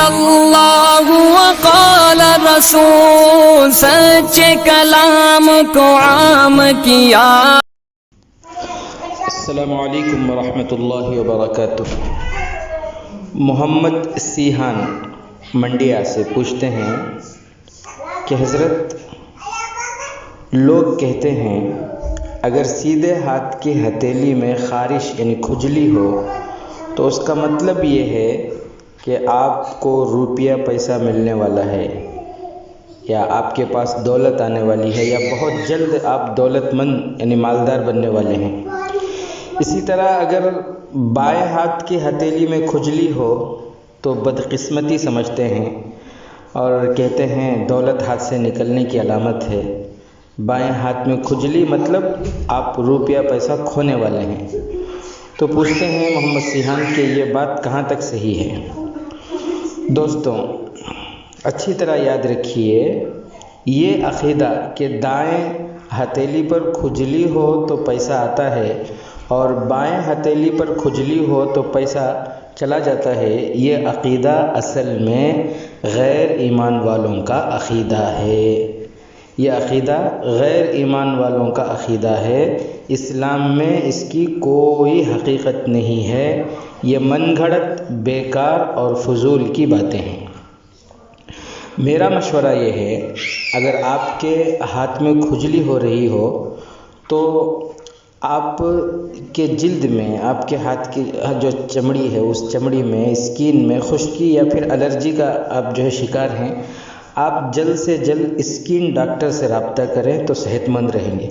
اللہ وقال رسول، سچے کلام کو عام کیا۔ السلام علیکم ورحمۃ اللہ وبرکاتہ۔ محمد سیحان منڈیا سے پوچھتے ہیں کہ حضرت، لوگ کہتے ہیں اگر سیدھے ہاتھ کی ہتھیلی میں خارش یعنی کھجلی ہو تو اس کا مطلب یہ ہے کہ آپ کو روپیہ پیسہ ملنے والا ہے، یا آپ کے پاس دولت آنے والی ہے، یا بہت جلد آپ دولت مند یعنی مالدار بننے والے ہیں۔ اسی طرح اگر بائیں ہاتھ کی ہتھیلی میں کھجلی ہو تو بدقسمتی سمجھتے ہیں اور کہتے ہیں دولت ہاتھ سے نکلنے کی علامت ہے۔ بائیں ہاتھ میں کھجلی مطلب آپ روپیہ پیسہ کھونے والے ہیں۔ تو پوچھتے ہیں محمد سیحان کہ یہ بات کہاں تک صحیح ہے؟ دوستوں، اچھی طرح یاد رکھیے، یہ عقیدہ کہ دائیں ہتھیلی پر کھجلی ہو تو پیسہ آتا ہے اور بائیں ہتھیلی پر کھجلی ہو تو پیسہ چلا جاتا ہے، یہ عقیدہ اصل میں غیر ایمان والوں کا عقیدہ ہے۔ یہ عقیدہ غیر ایمان والوں کا عقیدہ ہے۔ اسلام میں اس کی کوئی حقیقت نہیں ہے۔ یہ من گھڑت، بیکار اور فضول کی باتیں ہیں۔ میرا مشورہ یہ ہے، اگر آپ کے ہاتھ میں کھجلی ہو رہی ہو تو آپ کے جلد میں، آپ کے ہاتھ کی جو چمڑی ہے اس چمڑی میں، اسکین میں خشکی یا پھر الرجی کا آپ جو ہے شکار ہیں، آپ جلد سے جلد اسکن ڈاکٹر سے رابطہ کریں تو صحت مند رہیں گے۔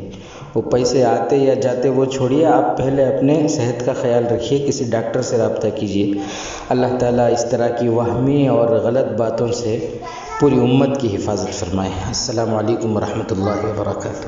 وہ پیسے آتے یا جاتے وہ چھوڑیے، آپ پہلے اپنے صحت کا خیال رکھیے، کسی ڈاکٹر سے رابطہ کیجیے۔ اللہ تعالیٰ اس طرح کی وہمی اور غلط باتوں سے پوری امت کی حفاظت فرمائے۔ السلام علیکم ورحمۃ اللہ وبرکاتہ۔